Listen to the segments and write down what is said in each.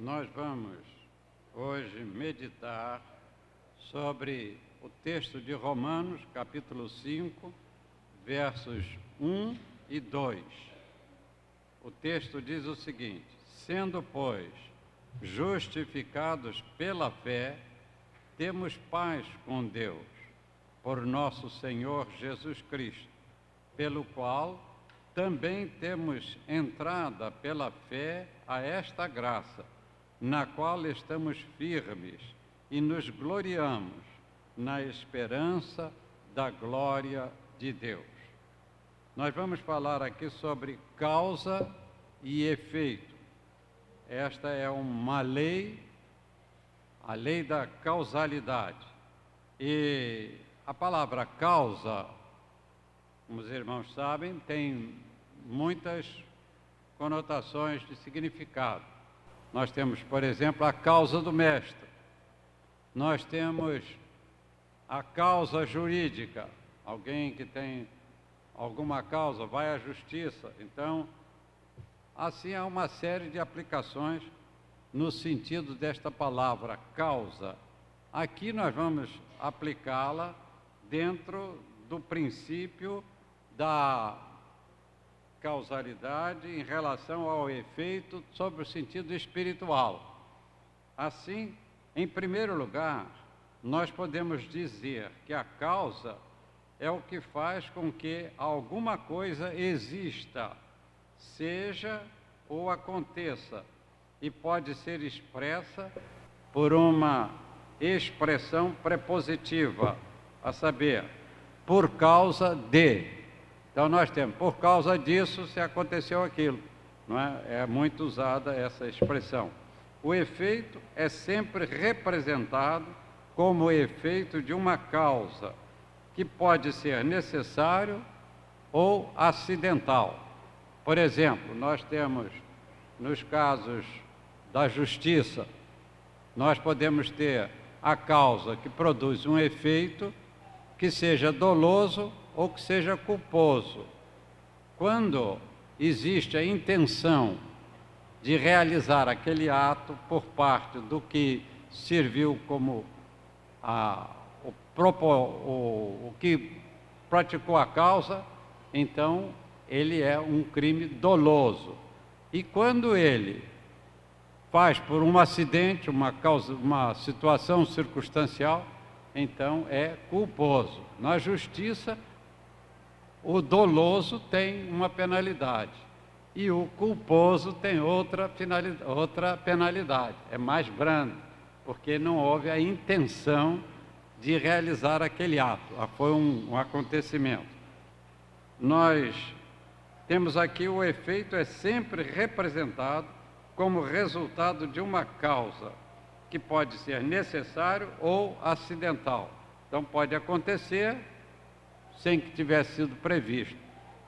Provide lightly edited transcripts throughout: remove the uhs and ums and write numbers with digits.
Nós vamos hoje meditar sobre o texto de Romanos, capítulo 5, versos 1 e 2. O texto diz o seguinte: sendo, pois, justificados pela fé, temos paz com Deus, por nosso Senhor Jesus Cristo, pelo qual também temos entrada pela fé a esta graça, na qual estamos firmes e nos gloriamos na esperança da glória de Deus. Nós vamos falar aqui sobre causa e efeito. Esta é uma lei, a lei da causalidade. E a palavra causa, como os irmãos sabem, tem muitas conotações de significado. Nós temos, por exemplo, a causa do mestre. Nós temos a causa jurídica. Alguém que tem alguma causa vai à justiça. Então, assim há uma série de aplicações no sentido desta palavra causa. Aqui nós vamos aplicá-la dentro do princípio da causalidade em relação ao efeito sobre o sentido espiritual. Assim, em primeiro lugar, nós podemos dizer que a causa é o que faz com que alguma coisa exista, seja ou aconteça, e pode ser expressa por uma expressão prepositiva, a saber, por causa de. Então nós temos, por causa disso se aconteceu aquilo, não é? É muito usada essa expressão. O efeito é sempre representado como o efeito de uma causa, que pode ser necessário ou acidental. Por exemplo, nós temos, nos casos da justiça, nós podemos ter a causa que produz um efeito que seja doloso ou que seja culposo. Quando existe a intenção de realizar aquele ato por parte do que serviu como o que praticou a causa, então ele é um crime doloso. E quando ele faz por um acidente, uma situação circunstancial, então é culposo. Na justiça, o doloso tem uma penalidade e o culposo tem outra penalidade, é mais brando, porque não houve a intenção de realizar aquele ato, foi um acontecimento. Nós temos aqui o efeito é sempre representado como resultado de uma causa, que pode ser necessário ou acidental. Então pode acontecer sem que tivesse sido previsto,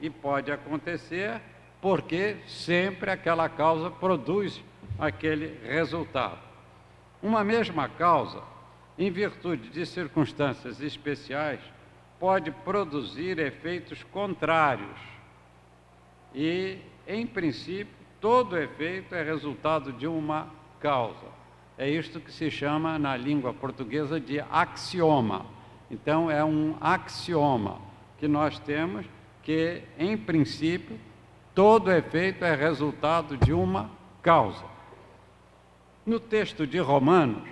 e pode acontecer porque sempre aquela causa produz aquele resultado. Uma mesma causa, em virtude de circunstâncias especiais, pode produzir efeitos contrários. E, em princípio, todo efeito é resultado de uma causa. É isto que se chama, na língua portuguesa, de axioma. Então, é um axioma que nós temos que, em princípio, todo efeito é resultado de uma causa. No texto de Romanos,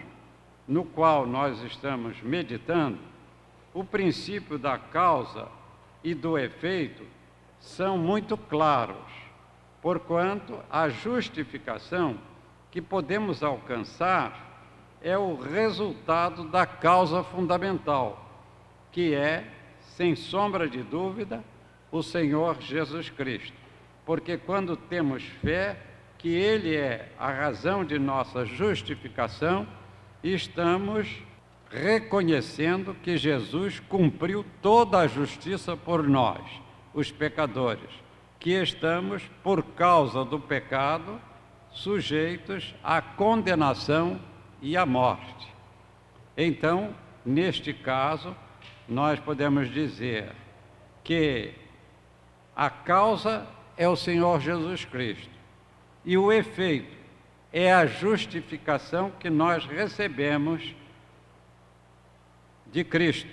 no qual nós estamos meditando, o princípio da causa e do efeito são muito claros, porquanto a justificação que podemos alcançar é o resultado da causa fundamental, que é, sem sombra de dúvida, o Senhor Jesus Cristo. Porque quando temos fé que Ele é a razão de nossa justificação, estamos reconhecendo que Jesus cumpriu toda a justiça por nós, os pecadores, que estamos, por causa do pecado, sujeitos à condenação e à morte. Então, neste caso, nós podemos dizer que a causa é o Senhor Jesus Cristo e o efeito é a justificação que nós recebemos de Cristo.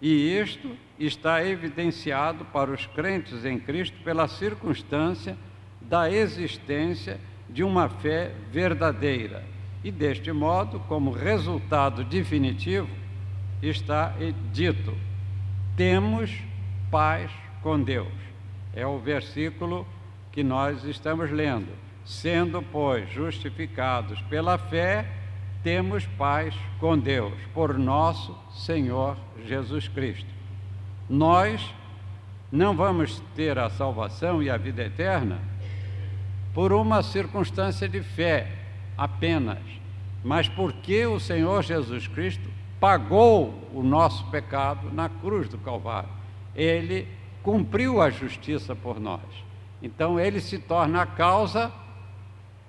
E isto está evidenciado para os crentes em Cristo pela circunstância da existência de uma fé verdadeira. E deste modo, como resultado definitivo, está dito: temos paz com Deus. É o versículo que nós estamos lendo. Sendo, pois, justificados pela fé, temos paz com Deus, por nosso Senhor Jesus Cristo. Nós não vamos ter a salvação e a vida eterna por uma circunstância de fé apenas, mas porque o Senhor Jesus Cristo pagou o nosso pecado na cruz do Calvário. Ele cumpriu a justiça por nós. Então, ele se torna a causa,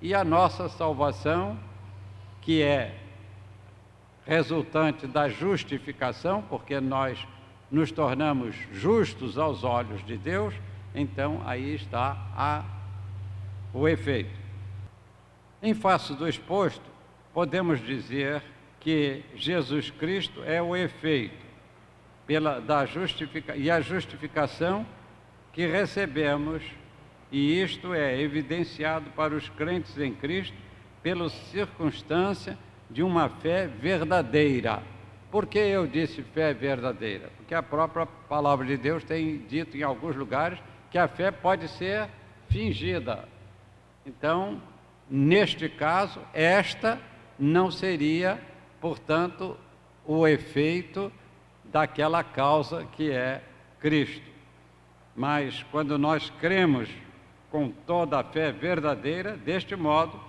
e a nossa salvação, que é resultante da justificação, porque nós nos tornamos justos aos olhos de Deus, então aí está o efeito. Em face do exposto, podemos dizer que Jesus Cristo é o efeito e a justificação que recebemos, e isto é evidenciado para os crentes em Cristo pela circunstância de uma fé verdadeira. Por que eu disse fé verdadeira? Porque a própria palavra de Deus tem dito em alguns lugares que a fé pode ser fingida. Então, neste caso, esta não seria, portanto, o efeito daquela causa que é Cristo. Mas quando nós cremos com toda a fé verdadeira, deste modo,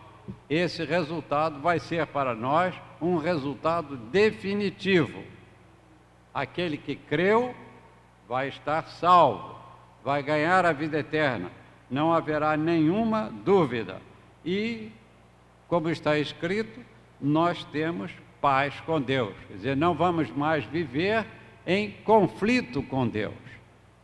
esse resultado vai ser para nós um resultado definitivo. Aquele que creu vai estar salvo, vai ganhar a vida eterna, não haverá nenhuma dúvida. E, como está escrito, nós temos paz com Deus. Quer dizer, não vamos mais viver em conflito com Deus.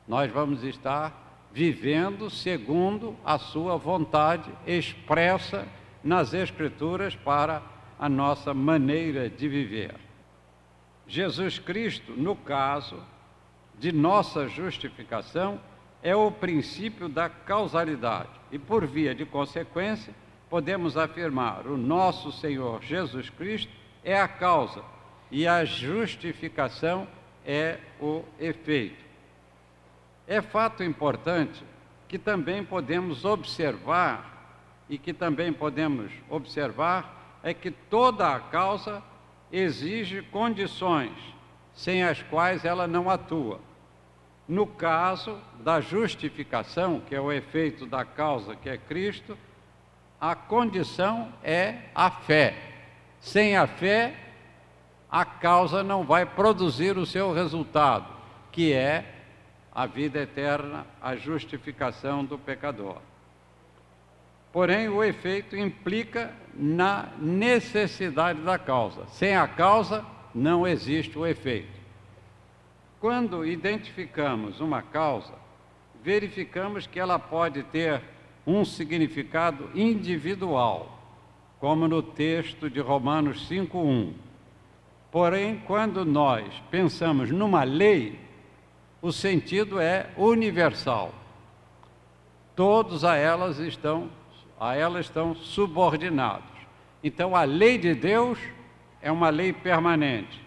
Nós vamos estar vivendo segundo a sua vontade expressa nas Escrituras para a nossa maneira de viver. Jesus Cristo, no caso de nossa justificação, é o princípio da causalidade e, por via de consequência, podemos afirmar: o nosso Senhor Jesus Cristo é a causa e a justificação é o efeito. É fato importante que também podemos observar, é que toda a causa exige condições sem as quais ela não atua. No caso da justificação, que é o efeito da causa que é Cristo, a condição é a fé. Sem a fé, a causa não vai produzir o seu resultado, que é a vida eterna, a justificação do pecador. Porém, o efeito implica na necessidade da causa. Sem a causa, não existe o efeito. Quando identificamos uma causa, verificamos que ela pode ter um significado individual, como no texto de Romanos 5:1. Porém, quando nós pensamos numa lei, o sentido é universal. Todos a ela estão subordinados. Então, a lei de Deus é uma lei permanente.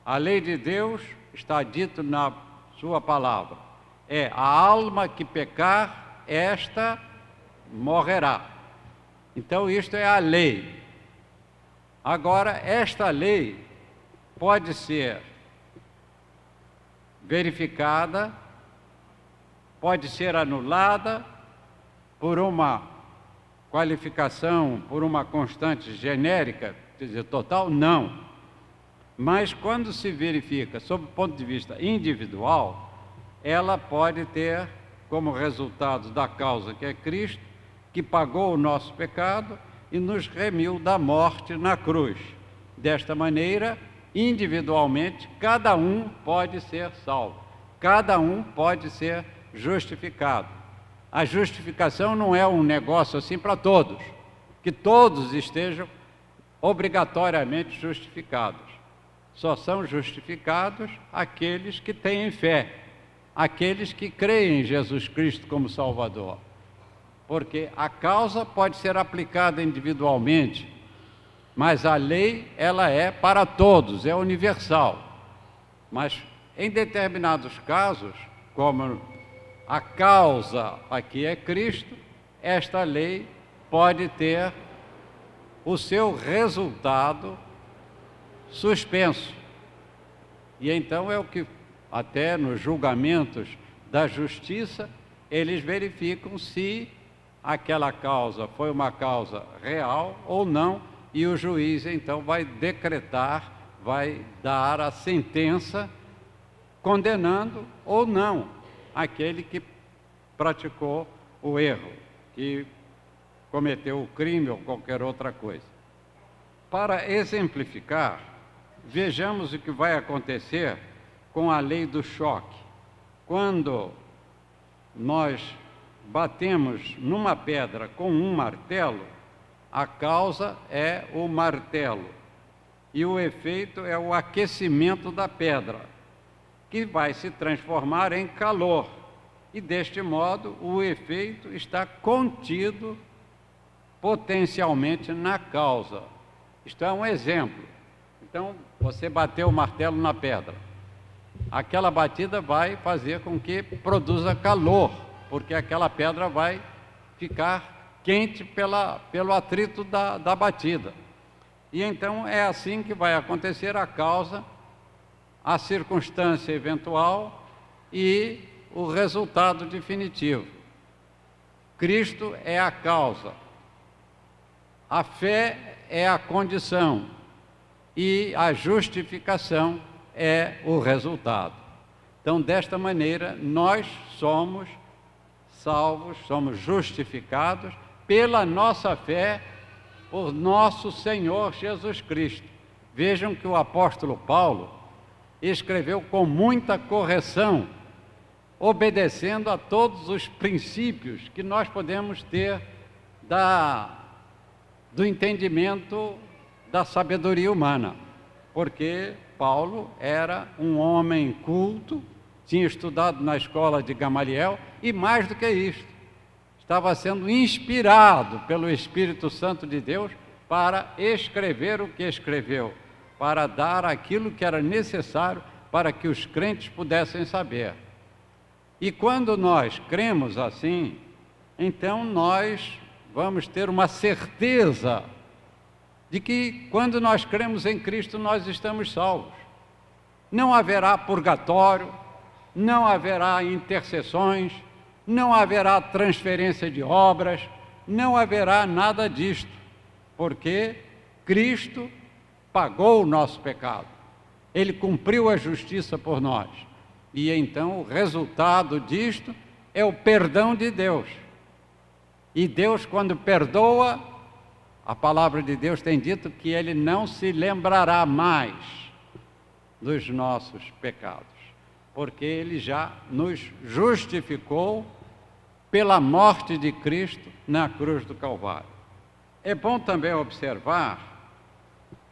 A lei de Deus está dito na sua palavra: é a alma que pecar, esta morrerá. Então, isto é a lei. Agora, esta lei pode ser verificada, pode ser anulada por uma qualificação, por uma constante genérica, quer dizer, total, não. Mas quando se verifica sob o ponto de vista individual, ela pode ter como resultado da causa que é Cristo, que pagou o nosso pecado e nos remiu da morte na cruz. Desta maneira, individualmente, cada um pode ser salvo, cada um pode ser justificado. A justificação não é um negócio assim para todos. que todos estejam obrigatoriamente justificados. Só são justificados aqueles que têm fé, aqueles que creem em Jesus Cristo como Salvador. Porque a causa pode ser aplicada individualmente, mas a lei, ela é para todos, é universal. Mas em determinados casos, como a causa aqui é Cristo, esta lei pode ter o seu resultado suspenso. E então é o que, até nos julgamentos da justiça, eles verificam se aquela causa foi uma causa real ou não, e o juiz então vai decretar, vai dar a sentença condenando ou não aquele que praticou o erro, que cometeu o crime ou qualquer outra coisa. Para exemplificar, vejamos o que vai acontecer com a lei do choque. Quando nós batemos numa pedra com um martelo, a causa é o martelo e o efeito é o aquecimento da pedra, que vai se transformar em calor. E deste modo o efeito está contido potencialmente na causa. Isto é um exemplo. Então, você bateu o martelo na pedra. Aquela batida vai fazer com que produza calor, porque aquela pedra vai ficar quente pelo atrito da batida. E então é assim que vai acontecer a causa, a circunstância eventual e o resultado definitivo. Cristo é a causa, a fé é a condição e a justificação é o resultado. Então, desta maneira, nós somos salvos, somos justificados pela nossa fé por nosso Senhor Jesus Cristo. Vejam que o apóstolo Paulo escreveu com muita correção, obedecendo a todos os princípios que nós podemos ter do entendimento da sabedoria humana, porque Paulo era um homem culto, tinha estudado na escola de Gamaliel e, mais do que isto, estava sendo inspirado pelo Espírito Santo de Deus para escrever o que escreveu, para dar aquilo que era necessário para que os crentes pudessem saber. E quando nós cremos assim, então nós vamos ter uma certeza de que quando nós cremos em Cristo nós estamos salvos. Não haverá purgatório, não haverá intercessões, não haverá transferência de obras, não haverá nada disto, porque Cristo pagou o nosso pecado, Ele cumpriu a justiça por nós, e então o resultado disto é o perdão de Deus. E Deus, quando perdoa, a palavra de Deus tem dito que Ele não se lembrará mais dos nossos pecados, porque Ele já nos justificou pela morte de Cristo na cruz do Calvário. É bom também observar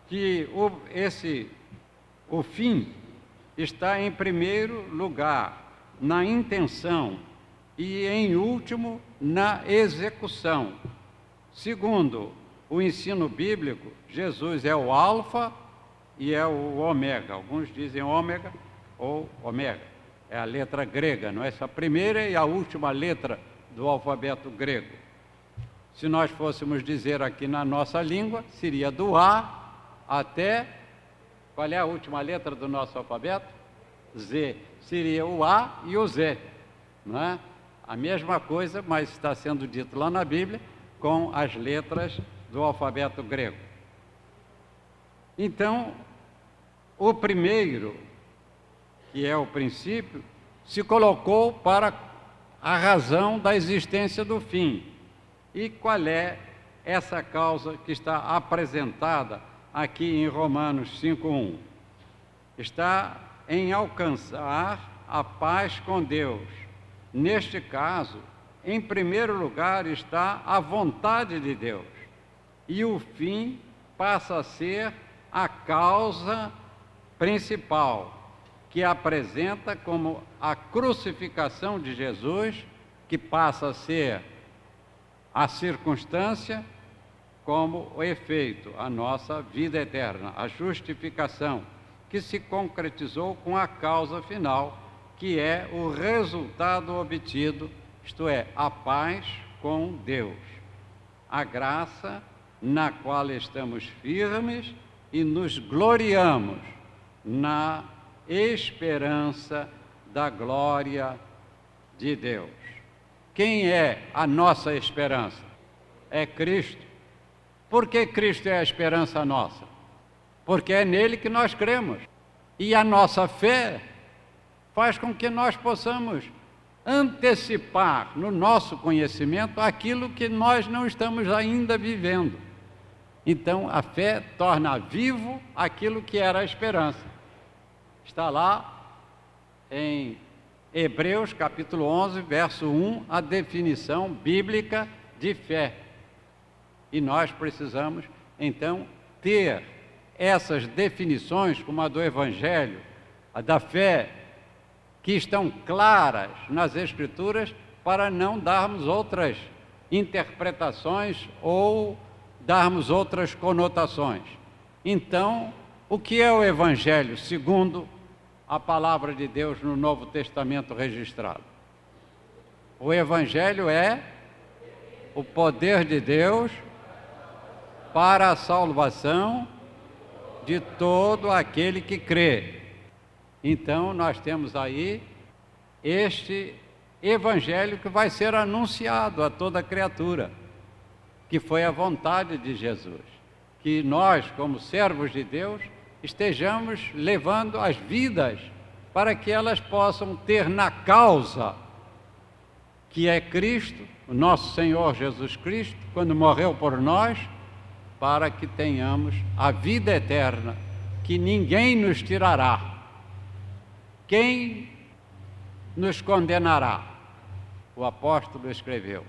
que o fim está em primeiro lugar na intenção e em último na execução. Segundo o ensino bíblico, Jesus é o alfa e é o ômega. Alguns dizem ômega ou omega. É a letra grega, não é? Essa primeira e a última letra do alfabeto grego. Se nós fôssemos dizer aqui na nossa língua, seria do A até... Qual é a última letra do nosso alfabeto? Z. Seria o A e o Z, não é? A mesma coisa, mas está sendo dito lá na Bíblia com as letras do alfabeto grego. Então, o primeiro, que é o princípio, se colocou para a razão da existência do fim. E qual é essa causa que está apresentada aqui em Romanos 5:1? Está em alcançar a paz com Deus. Neste caso, em primeiro lugar está a vontade de Deus. e o fim passa a ser a causa principal, que apresenta como a crucificação de Jesus, que passa a ser a circunstância, como o efeito, a nossa vida eterna, a justificação, que se concretizou com a causa final, que é o resultado obtido, isto é, a paz com Deus, a graça na qual estamos firmes e nos gloriamos na esperança da glória de Deus. Quem é a nossa esperança? É Cristo. Por que Cristo é a esperança nossa? Porque é nele que nós cremos. E a nossa fé faz com que nós possamos antecipar no nosso conhecimento aquilo que nós não estamos ainda vivendo. Então, a fé torna vivo aquilo que era a esperança. Está lá em Hebreus, capítulo 11, verso 1, a definição bíblica de fé. E nós precisamos, então, ter essas definições, como a do Evangelho, a da fé, que estão claras nas Escrituras, para não darmos outras interpretações ou darmos outras conotações. Então, o que é o Evangelho segundo a palavra de Deus no Novo Testamento registrado? O Evangelho é o poder de Deus para a salvação de todo aquele que crê. Então, nós temos aí este Evangelho que vai ser anunciado a toda criatura, que foi a vontade de Jesus, que nós, como servos de Deus, estejamos levando as vidas para que elas possam ter na causa, que é Cristo, o nosso Senhor Jesus Cristo, quando morreu por nós, para que tenhamos a vida eterna, que ninguém nos tirará. Quem nos condenará? O apóstolo escreveu.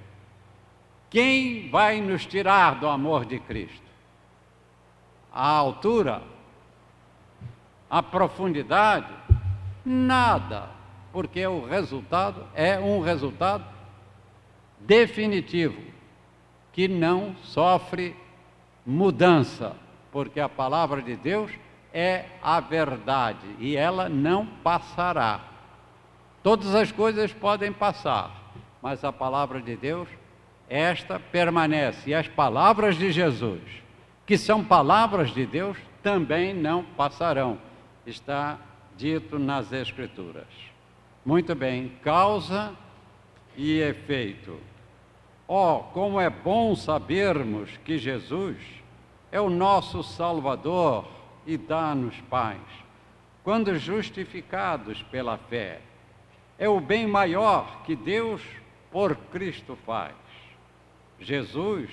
Quem vai nos tirar do amor de Cristo? A altura? A profundidade? Nada, porque o resultado é um resultado definitivo, que não sofre mudança, porque a palavra de Deus é a verdade e ela não passará. Todas as coisas podem passar, mas a palavra de Deus, esta permanece. E as palavras de Jesus, que são palavras de Deus, também não passarão. Está dito nas Escrituras. Muito bem, causa e efeito. Oh, como é bom sabermos que Jesus é o nosso Salvador e dá-nos paz, quando justificados pela fé. É o bem maior que Deus por Cristo faz. Jesus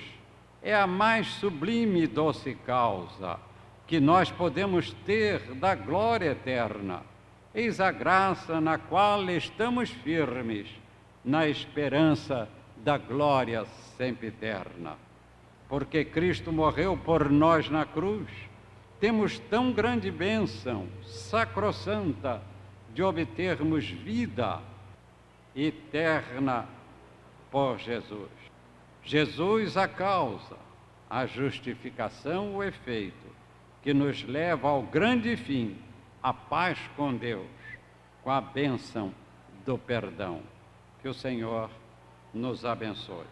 é a mais sublime e doce causa que nós podemos ter da glória eterna. Eis a graça na qual estamos firmes, na esperança da glória sempiterna. Porque Cristo morreu por nós na cruz, temos tão grande bênção sacrossanta de obtermos vida eterna por Jesus. Jesus a causa, a justificação o efeito, que nos leva ao grande fim, a paz com Deus, com a bênção do perdão. Que o Senhor nos abençoe.